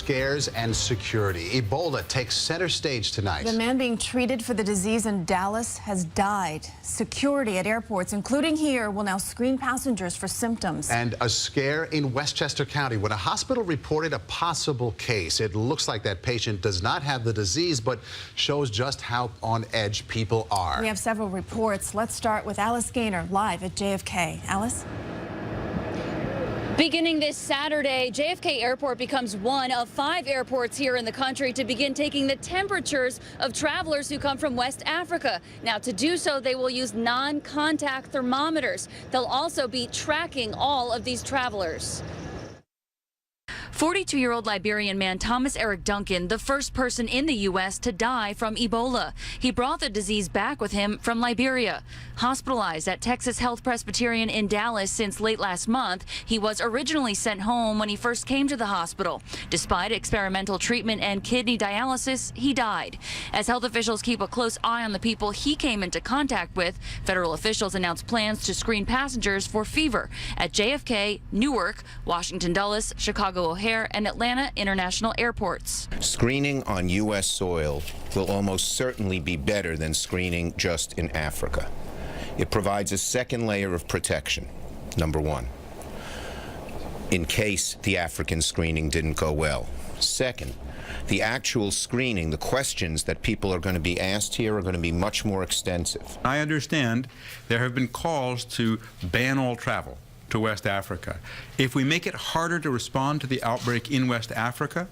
scares and security. Ebola takes center stage tonight. The man being treated for the disease in Dallas has died. Security at airports, including here, will now screen passengers for symptoms. And a scare in Westchester County when a hospital reported a possible case. It looks like that patient does not have the disease, but shows just how on edge people are. We have several reports. Let's start with Alice Gaynor live at JFK. Alice? Beginning this Saturday, JFK Airport becomes one of 5 airports here in the country to begin taking the temperatures of travelers who come from West Africa. Now, to do so, they will use non-contact thermometers. They'll also be tracking all of these travelers. 42-year-old Liberian man Thomas Eric Duncan, the first person in the U.S. to die from Ebola. He brought the disease back with him from Liberia. Hospitalized at Texas Health Presbyterian in Dallas since late last month, he was originally sent home when he first came to the hospital. Despite experimental treatment and kidney dialysis, he died. As health officials keep a close eye on the people he came into contact with, federal officials announced plans to screen passengers for fever at JFK, Newark, Washington Dulles, Chicago O'Hare, and Atlanta international airports. Screening on U.S. soil will almost certainly be better than screening just in Africa. It provides a second layer of protection, number one, in case the African screening didn't go well. Second, the actual screening, the questions that people are going to be asked here are going to be much more extensive. I understand there have been calls to ban all travel to West Africa. If we make it harder to respond to the outbreak in West Africa,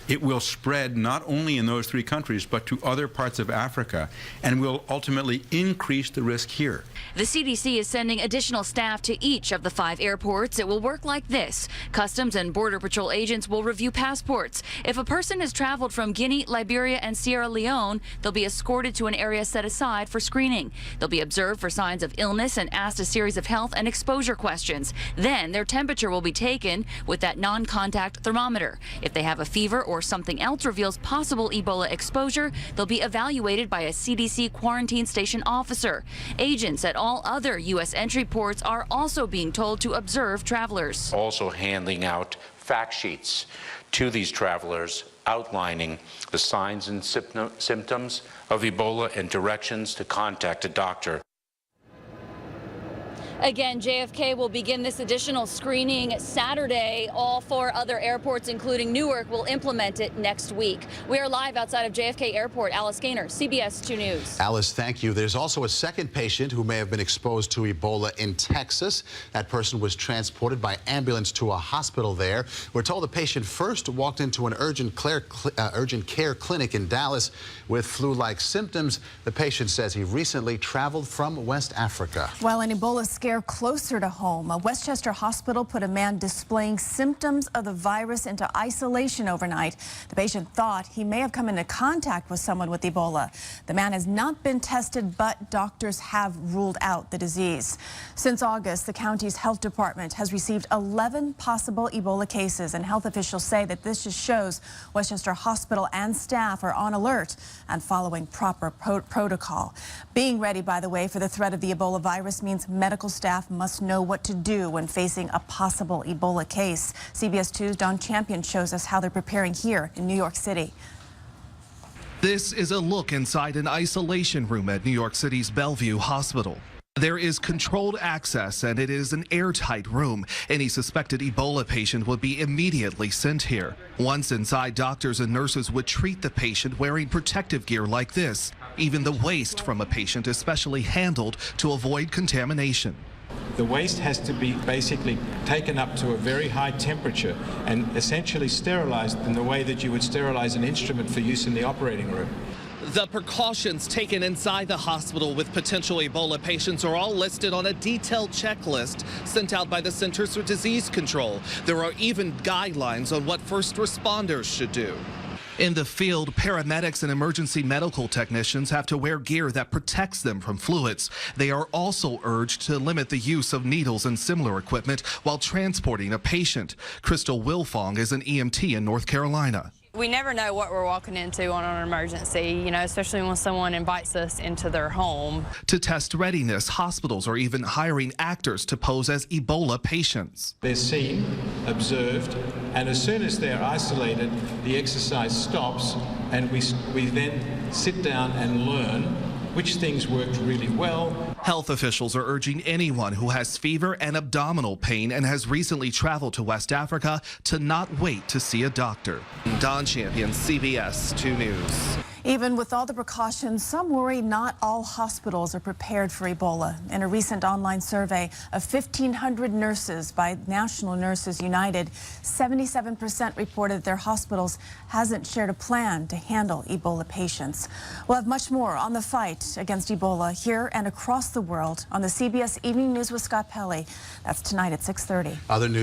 it will spread not only in those 3 countries, but to other parts of Africa, and will ultimately increase the risk here. The CDC is sending additional staff to each of the 5 airports. It will work like this. Customs and Border Patrol agents will review passports. If a person has traveled from Guinea, Liberia, and Sierra Leone, they'll be escorted to an area set aside for screening. They'll be observed for signs of illness and asked a series of health and exposure questions. Then their temperature will be taken with that non-contact thermometer. If they have a fever or something else reveals possible Ebola exposure, they'll be evaluated by a CDC quarantine station officer. Agents at all other U.S. entry ports are also being told to observe travelers. Also handing out fact sheets to these travelers outlining the signs and symptoms of Ebola and directions to contact a doctor. Again, JFK will begin this additional screening Saturday. All 4 other airports, including Newark, will implement it next week. We are live outside of JFK Airport. Alice Gaynor, CBS 2 News. Alice, thank you. There's also a second patient who may have been exposed to Ebola in Texas. That person was transported by ambulance to a hospital there. We're told the patient first walked into an urgent care clinic in Dallas with flu-like symptoms. The patient says he recently traveled from West Africa. Well, an Ebola scare closer to home. A Westchester hospital put a man displaying symptoms of the virus into isolation overnight. The patient thought he may have come into contact with someone with Ebola. The man has not been tested, but doctors have ruled out the disease. Since August, the county's health department has received 11 possible Ebola cases, and health officials say that this just shows Westchester Hospital and staff are on alert and following proper protocol. Being ready, by the way, for the threat of the Ebola virus means medical staff must know what to do when facing a possible Ebola case. CBS 2's Don Champion shows us how they're preparing here in New York City. This is a look inside an isolation room at New York City's Bellevue Hospital. There is controlled access, and it is an airtight room. Any suspected Ebola patient would be immediately sent here. Once inside, doctors and nurses would treat the patient wearing protective gear like this. Even the waste from a patient is specially handled to avoid contamination. The waste has to be basically taken up to a very high temperature and essentially sterilized in the way that you would sterilize an instrument for use in the operating room. The precautions taken inside the hospital with potential Ebola patients are all listed on a detailed checklist sent out by the Centers for Disease Control. There are even guidelines on what first responders should do. In the field, paramedics and emergency medical technicians have to wear gear that protects them from fluids. They are also urged to limit the use of needles and similar equipment while transporting a patient. Crystal Wilfong is an EMT in North Carolina. We never know what we're walking into on an emergency, especially when someone invites us into their home. To test readiness, hospitals are even hiring actors to pose as Ebola patients. They're seen, observed, and as soon as they're isolated, the exercise stops, and we then sit down and learn which things worked really well. Health officials are urging anyone who has fever and abdominal pain and has recently traveled to West Africa to not wait to see a doctor. Don Champion, CBS 2 News. Even with all the precautions, some worry not all hospitals are prepared for Ebola. In a recent online survey of 1,500 nurses by National Nurses United, 77% reported their hospitals hasn't shared a plan to handle Ebola patients. We'll have much more on the fight against Ebola here and across the world on the CBS Evening News with Scott Pelley. That's tonight at 6:30. Other news.